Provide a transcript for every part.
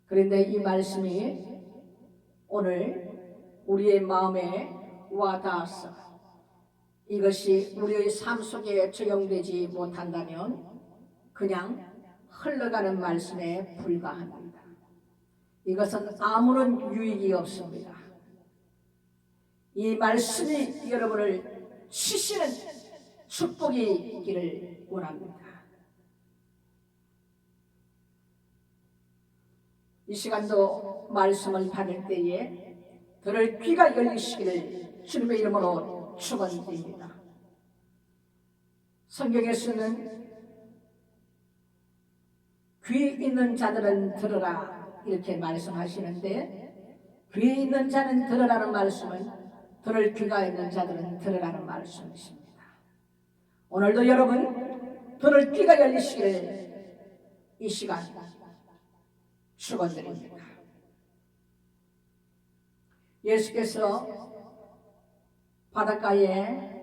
그런데 이 말씀이 오늘 우리의 마음에 와 닿았어. 이것이 우리의 삶 속에 적용되지 못한다면 그냥 흘러가는 말씀에 불과합니다. 이것은 아무런 유익이 없습니다. 이 말씀이 여러분을 치시는 축복이 있기를 원합니다. 이 시간도 말씀을 받을 때에 들을 귀가 열리시기를 주님의 이름으로 축원드립니다. 성경에서는 귀 있는 자들은 들으라 이렇게 말씀하시는데, 귀 있는 자는 들으라는 말씀은 들을 귀가 있는 자들은 들으라는 말씀이십니다. 오늘도 여러분 들을 귀가 열리시기를 이 시간 축원드립니다. 예수께서 바닷가에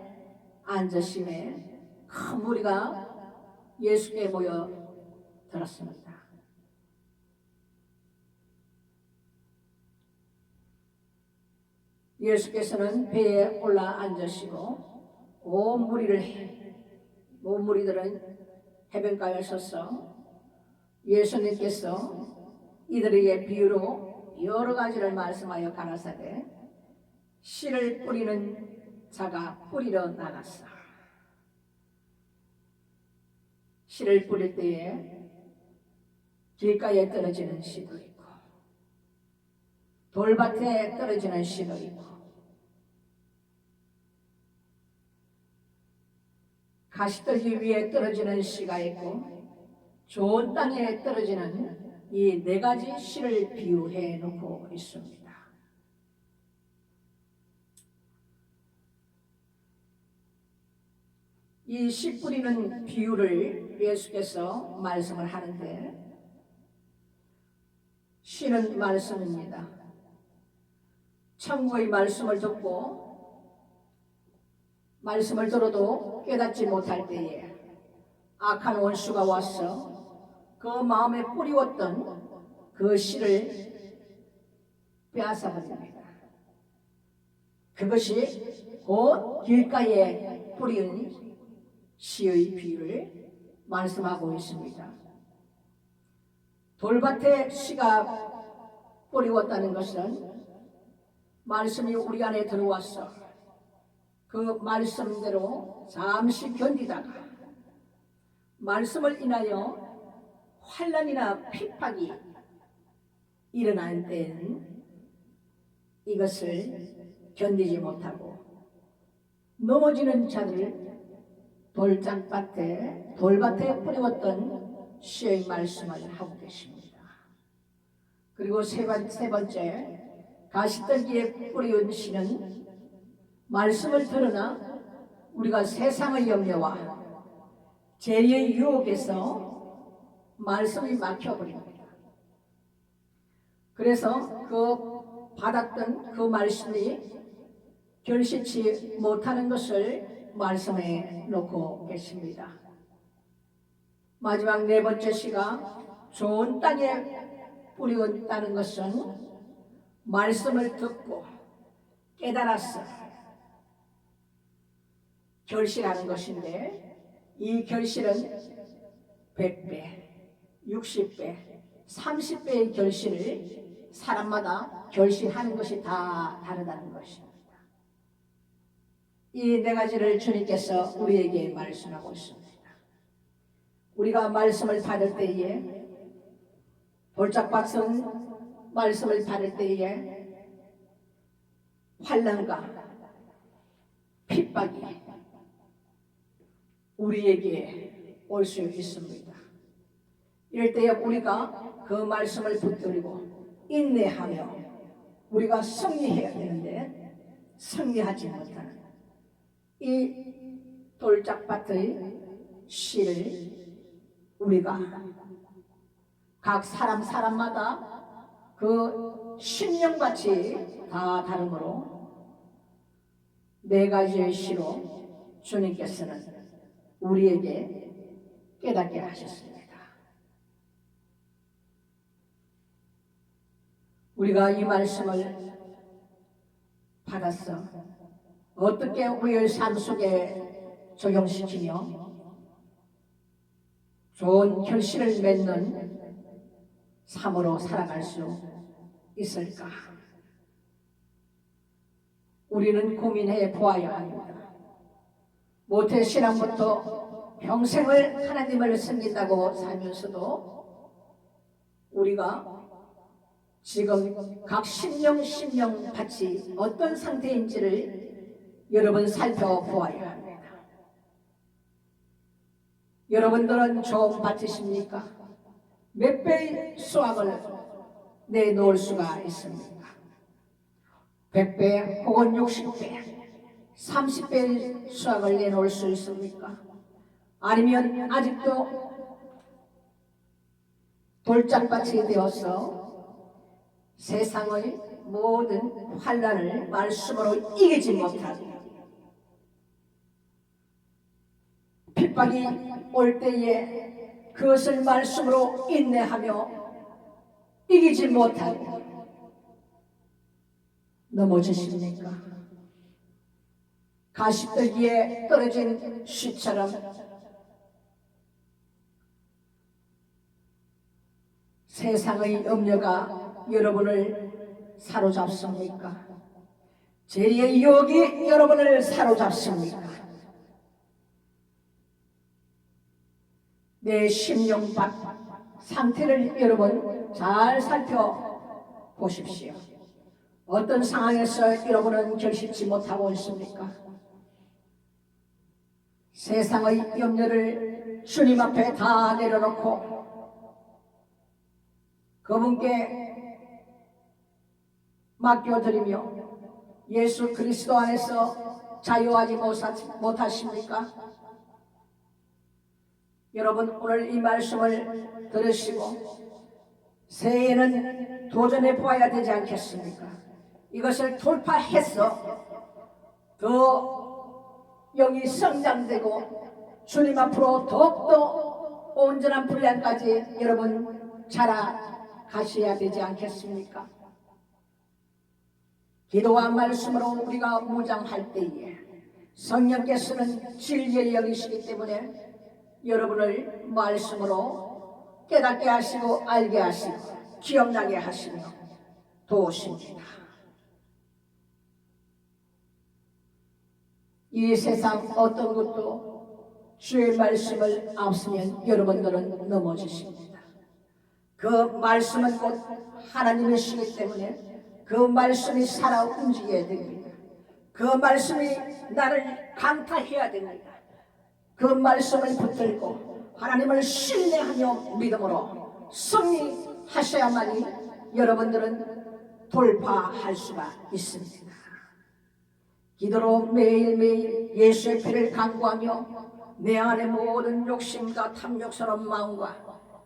앉으심에 큰 무리가 예수께 모여 들었습니다. 예수께서는 배에 올라 앉으시고 온 무리들은 해변가에 서서 예수님께서 이들에게 비유로 여러 가지를 말씀하여 가라사대 씨를 뿌리는 자가 뿌리러 나갔어. 씨를 뿌릴 때에 길가에 떨어지는 씨도 있고 돌밭에 떨어지는 씨도 있고 가시떨기 위에 떨어지는 씨가 있고 좋은 땅에 떨어지는 이 네 가지 씨를 비유해 놓고 있습니다. 이 씨 뿌리는 비유를 예수께서 말씀을 하는데, 씨는 말씀입니다. 천국의 말씀을 듣고 말씀을 들어도 깨닫지 못할 때에 악한 원수가 와서 그 마음에 뿌리웠던 그 씨를 빼앗아버립니다. 그것이 곧 길가에 뿌린 씨의 비유를 말씀하고 있습니다. 돌밭에 씨가 뿌리웠다는 것은 말씀이 우리 안에 들어와서 그 말씀대로 잠시 견디다가 말씀을 인하여 환난이나 핍박이 일어날 때는 이것을 견디지 못하고 넘어지는 자들 돌밭에 뿌리웠던 씨의 말씀을 하고 계십니다. 그리고 세 번째 가시떨기에 뿌리운 씨는 말씀을 들으나 우리가 세상의 염려와 죄의 유혹에서 말씀이 막혀버립니다. 그래서 그 받았던 그 말씀이 결실치 못하는 것을 말씀해 놓고 계십니다. 마지막 네 번째 씨가 좋은 땅에 뿌리웠다는 것은 말씀을 듣고 깨달았어 결실하는 것인데, 이 결실은 100배, 60배, 30배의 결실을 사람마다 결실하는 것이 다 다르다는 것입니다. 이 네 가지를 주님께서 우리에게 말씀하고 있습니다. 우리가 말씀을 받을 때에, 볼짝박선 말씀을 받을 때에 환난과 핍박이 우리에게 올 수 있습니다. 이럴 때에 우리가 그 말씀을 붙들고 인내하며 우리가 승리해야 되는데 승리하지 못하는 이 돌짝밭의 씨를 우리가 각 사람마다 그 심령밭이 다 다르므로 네 가지의 씨로 주님께서는 우리에게 깨닫게 하셨습니다. 우리가 이 말씀을 받았어 어떻게 우리의 삶 속에 적용시키며 좋은 결실을 맺는 삶으로 살아갈 수 있을까? 우리는 고민해 보아야 합니다. 모태신앙부터 평생을 하나님을 섬긴다고 살면서도 우리가 지금 각 신령 밭이 어떤 상태인지를 여러분 살펴보아야 합니다. 여러분들은 좋은 밭이십니까? 몇 배의 수확을 내놓을 수가 있습니까? 100배 혹은 60배, 30배의 수확을 내놓을 수 있습니까? 아니면 아직도 돌짝밭이 되어서 세상의 모든 환난을 말씀으로 이기지 못하고 핍박이 올 때에 그것을 말씀으로 인내하며 이기지 못하고 넘어지십니까? 가시떨기에 떨어진 쉬처럼 세상의 염려가 여러분을 사로잡습니까? 죄의 유혹이 여러분을 사로잡습니까? 내 심령밭 상태를 여러분 잘 살펴보십시오. 어떤 상황에서 여러분은 결실치 못하고 있습니까? 세상의 염려를 주님 앞에 다 내려놓고 그분께 맡겨드리며 예수 그리스도 안에서 자유하지 못하십니까? 여러분 오늘 이 말씀을 들으시고 새해에는 도전해 보아야 되지 않겠습니까? 이것을 돌파해서 더 영이 성장되고 주님 앞으로 더욱더 온전한 분량까지 여러분 자라가셔야 되지 않겠습니까? 기도와 말씀으로 우리가 무장할 때에 성령께서는 진리를 여기시기 때문에 여러분을 말씀으로 깨닫게 하시고 알게 하시고 기억나게 하시며 도우십니다. 이 세상 어떤 것도 주의 말씀을 앞서면 여러분들은 넘어지십니다. 그 말씀은 곧 하나님이시기 때문에 그 말씀이 살아 움직여야 됩니다. 그 말씀이 나를 강타해야 됩니다. 그 말씀을 붙들고 하나님을 신뢰하며 믿음으로 승리하셔야만이 여러분들은 돌파할 수가 있습니다. 기도로 매일매일 예수의 피를 간구하며 내 안의 모든 욕심과 탐욕스러운 마음과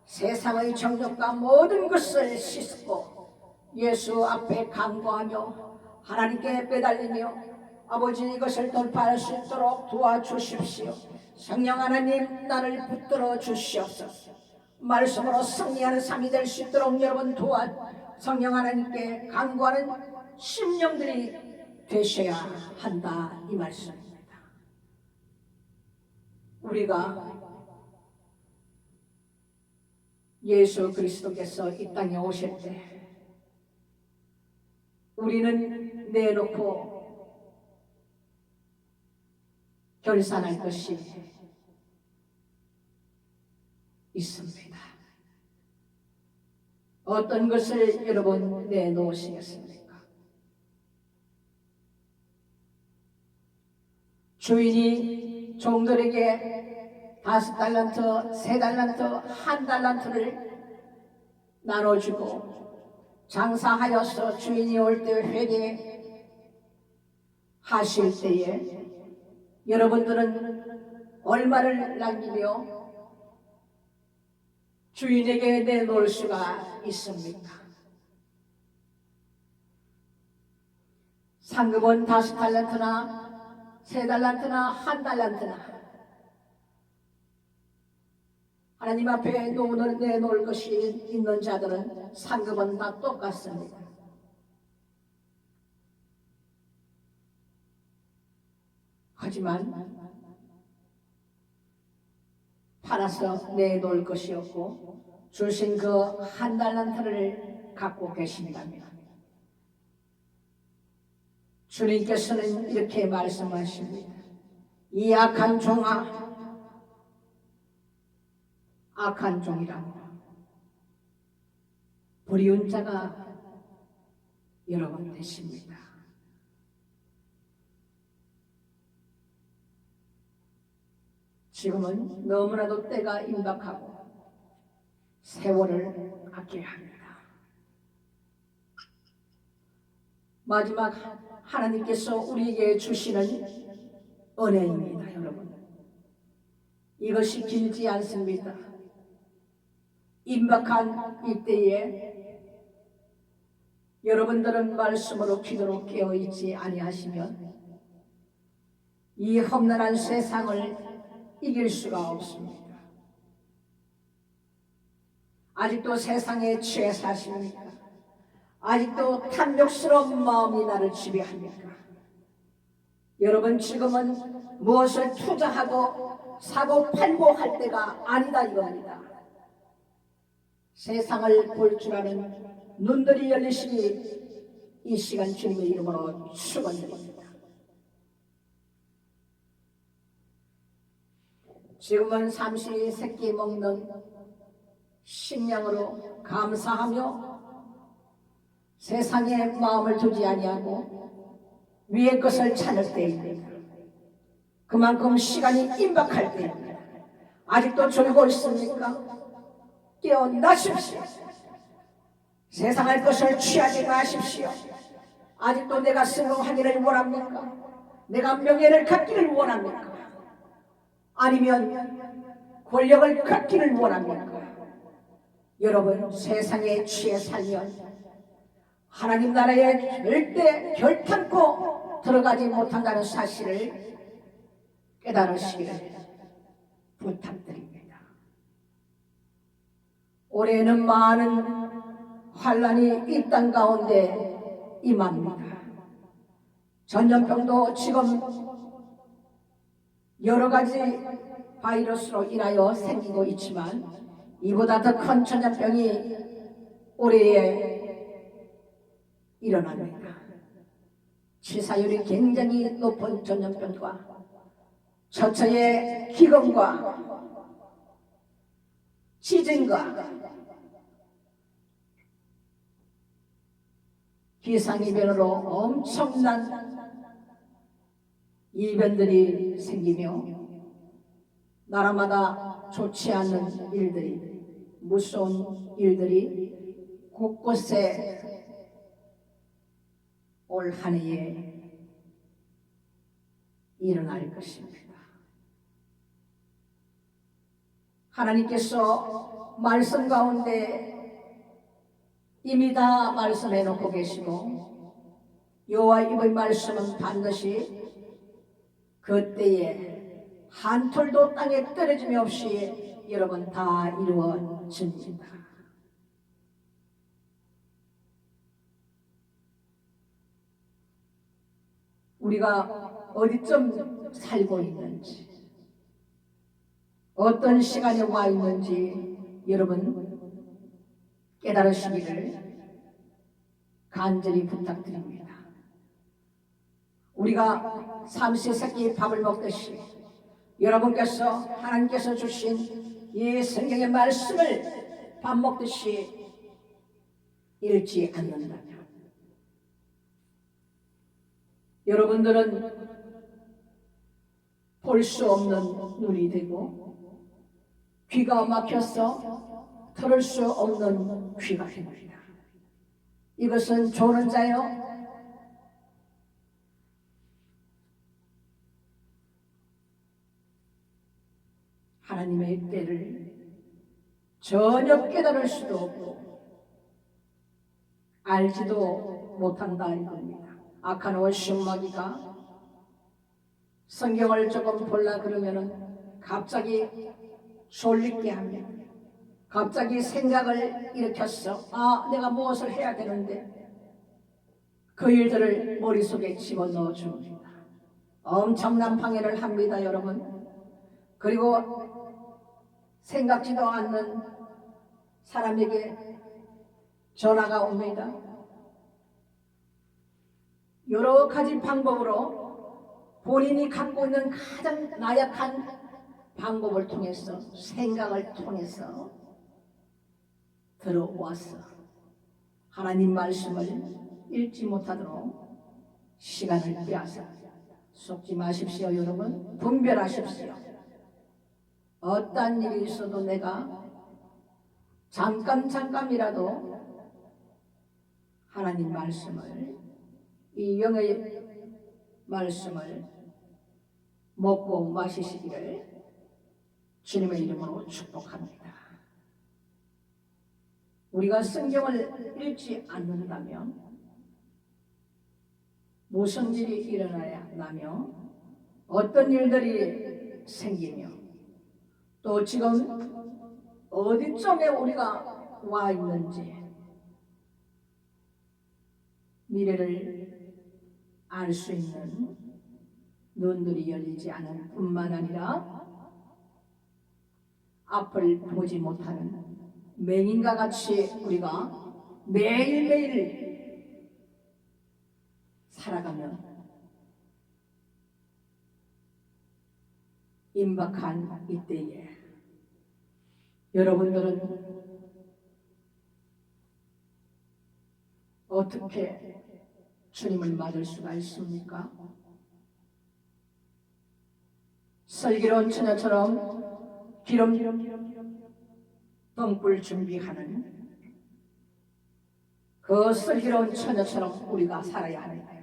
세상의 정욕과 모든 것을 씻고 예수 앞에 간구하며 하나님께 매달리며 아버지 이것을 돌파할 수 있도록 도와주십시오. 성령 하나님 나를 붙들어 주시옵소서. 말씀으로 승리하는 삶이 될 수 있도록 여러분 도와 성령 하나님께 간구하는 심령들이 되셔야 한다 이 말씀입니다. 우리가 예수 그리스도께서 이 땅에 오실 때 우리는 내놓고 결산할 것이 있습니다. 어떤 것을 여러분 내놓으시겠습니까? 주인이 종들에게 5달란트, 3달란트, 1달란트를 나눠주고 장사하여서 주인이 올 때 회개하실 때에 여러분들은 얼마를 남기며 주인에게 내놓을 수가 있습니까? 상급은 5달란트나 3달란트나 1달란트나 하나님 앞에 내놓을 것이 있는 자들은 상급은 다 똑같습니다. 하지만 팔아서 내놓을 것이 없고 주신 그 한 달란트를 갖고 계신다면 주님께서는 이렇게 말씀하십니다. 이 악한 종아, 악한 종이라고 버리운 자가 여러분 되십니다. 지금은 너무나도 때가 임박하고 세월을 아껴야 합니다. 마지막 하나님께서 우리에게 주시는 은혜입니다. 여러분, 이것이 길지 않습니다. 임박한 이때에 여러분들은 말씀으로 기도로 깨어있지 아니하시면 이 험난한 세상을 이길 수가 없습니다. 아직도 세상에 취해 사십니까? 아직도 탐욕스러운 마음이 나를 지배합니까? 여러분, 지금은 무엇을 투자하고 사고 팔고 할 때가 아니다 이겁니다. 세상을 볼 줄 아는 눈들이 열리시니 이 시간 주님의 이름으로 축원드립니다. 지금은 삼시 세끼 먹는 식량으로 감사하며 세상에 마음을 두지 아니하고 위의 것을 찾을 때입니다. 그만큼 시간이 임박할 때입니다. 아직도 졸고 있습니까? 깨어나십시오. 세상의 것을 취하지 마십시오. 아직도 내가 성공하기를 원합니까? 내가 명예를 갖기를 원합니까? 아니면 권력을 갖기를 원합니까? 여러분, 세상에 취해 살면 하나님 나라에 절대 결탄코 들어가지 못한다는 사실을 깨달으시기를 부탁드립니다. 올해는 많은 환란이 이 땅 가운데 임합니다. 전염병도 지금 여러 가지 바이러스로 인하여 생기고 있지만 이보다 더 큰 전염병이 올해에 일어납니다. 치사율이 굉장히 높은 전염병과 처처의 기근과 지진과 기상이변으로 엄청난 이변들이 생기며 나라마다 좋지 않은 일들이, 무서운 일들이 곳곳에 올 한 해에 일어날 것입니다. 하나님께서 말씀 가운데 이미 다 말씀해 놓고 계시고 여호와의 말씀은 반드시 그때에 한 톨도 땅에 떨어짐이 없이 여러분 다 이루어집니다. 우리가 어디쯤 살고 있는지, 어떤 시간에 와 있는지 여러분 깨달으시기를 간절히 부탁드립니다. 우리가 삼시세끼 밥을 먹듯이 여러분께서 하나님께서 주신 이 성경의 말씀을 밥 먹듯이 읽지 않는다면 여러분들은 볼 수 없는 눈이 되고 귀가 막혀서 들을 수 없는 귀가 됩니다. 이것은 조는 자요, 하나님의 때를 전혀 깨달을 수도 없고 알지도 못한다 이겁니다. 악한 원수마귀가 성경을 조금 볼라 그러면은 갑자기 졸리게 합니다. 갑자기 생각을 일으켰어. 내가 무엇을 해야 되는데 그 일들을 머릿속에 집어넣어 줍니다. 엄청난 방해를 합니다, 여러분. 그리고 생각지도 않는 사람에게 전화가 옵니다. 여러 가지 방법으로 본인이 갖고 있는 가장 나약한 방법을 통해서, 생각을 통해서 들어와서 하나님 말씀을 읽지 못하도록 시간을 빼앗아. 속지 마십시오, 여러분. 분별하십시오. 어떤 일이 있어도 내가 잠깐이라도 하나님 말씀을, 이 영의 말씀을 먹고 마시시기를 주님의 이름으로 축복합니다. 우리가 성경을 읽지 않는다면 무슨 일이 일어나며 어떤 일들이 생기며 또 지금 어디쯤에 우리가 와 있는지 미래를 알 수 있는 눈들이 열리지 않을 뿐만 아니라 앞을 보지 못하는 맹인과 같이 우리가 매일매일 살아가면 임박한 이때에 여러분들은 어떻게 주님을 맞을 수가 있습니까? 슬기로운 처녀처럼 기름 덩굴 준비하는 그 슬기로운 처녀처럼 우리가 살아야 합니다.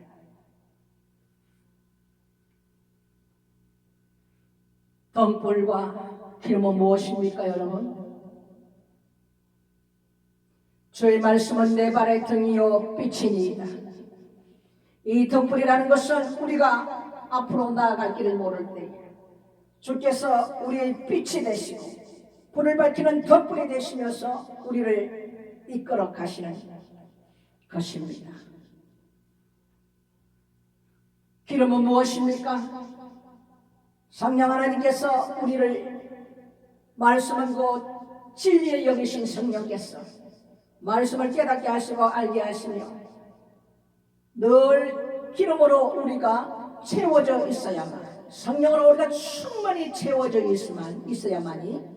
덩굴과 기름은 무엇입니까, 여러분? 주의 말씀은 내 발의 등이요 빛이니이다. 이 덩굴이라는 것은 우리가 앞으로 나아갈 길을 모를 때에 주께서 우리의 빛이 되시고 불을 밝히는 덕불이 되시면서 우리를 이끌어 가시는 것입니다. 기름은 무엇입니까? 성령 하나님께서 우리를, 말씀은 곧 진리의 영이신 성령께서 말씀을 깨닫게 하시고 알게 하시며 늘 기름으로 우리가 채워져 있어야만, 성령으로 우리가 충만히 채워져 있어야만이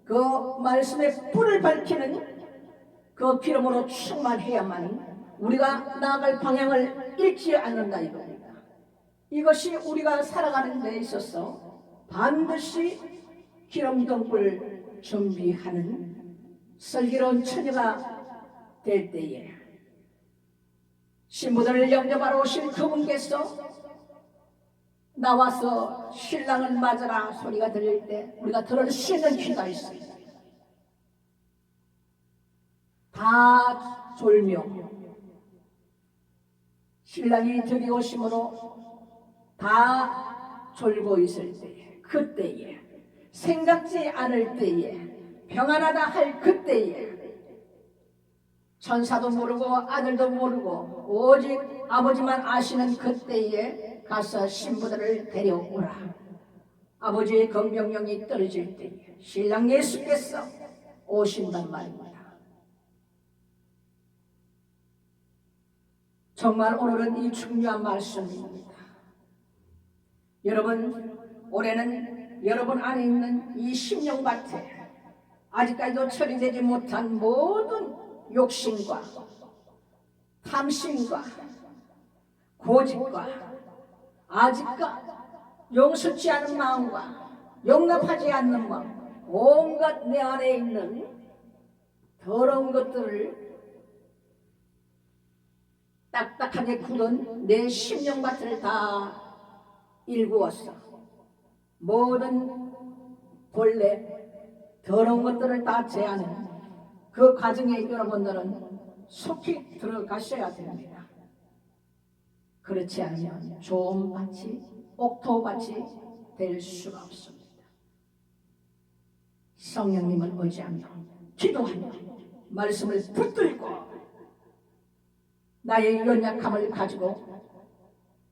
그 말씀의 불을 밝히는 그 기름으로 충만해야만이 우리가 나아갈 방향을 잃지 않는다 이겁니다. 이것이 우리가 살아가는 데 있어서 반드시 기름덩굴 준비하는 슬기로운 처녀가 될 때에 신부들을 영접하러 오실 그분께서 나와서 신랑을 맞으라 소리가 들릴 때 우리가 들을 수 있는 귀가 있습니다. 다 졸며 신랑이 들이오심으로 다 졸고 있을 때에, 그때에, 생각지 않을 때에, 평안하다 할 그때에, 천사도 모르고 아들도 모르고 오직 아버지만 아시는 그때에 가서 신부들을 데려오라. 아버지의 검명령이 떨어질 때에 신랑 예수께서 오신단 말입니다. 정말 오늘은 이 중요한 말씀입니다. 여러분, 올해는 여러분 안에 있는 이 심령밭에 아직까지도 처리되지 못한 모든 욕심과 탐심과 고집과 아직까 용서치 않은 마음과 용납하지 않는 마음, 온갖 내 안에 있는 더러운 것들을 딱딱하게 굳은 내 심령밭을 다 일구었어. 모든 본래 더러운 것들을 다 제하는 그 과정에 여러분들은 속히 들어가셔야 됩니다. 그렇지 않으면 좋은 밭이, 옥토밭이 될 수가 없습니다. 성령님을 의지하며 기도하며 말씀을 붙들고 나의 연약함을 가지고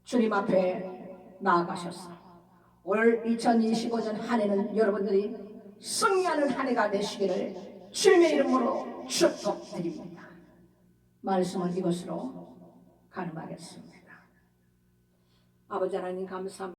주님 앞에 나아가셔서 올 2025년 한 해는 여러분들이 승리하는 한 해가 되시기를 주님의 이름으로 축복드립니다. 말씀은 이것으로 가름하겠습니다. 아버지 하나님 감사합니다.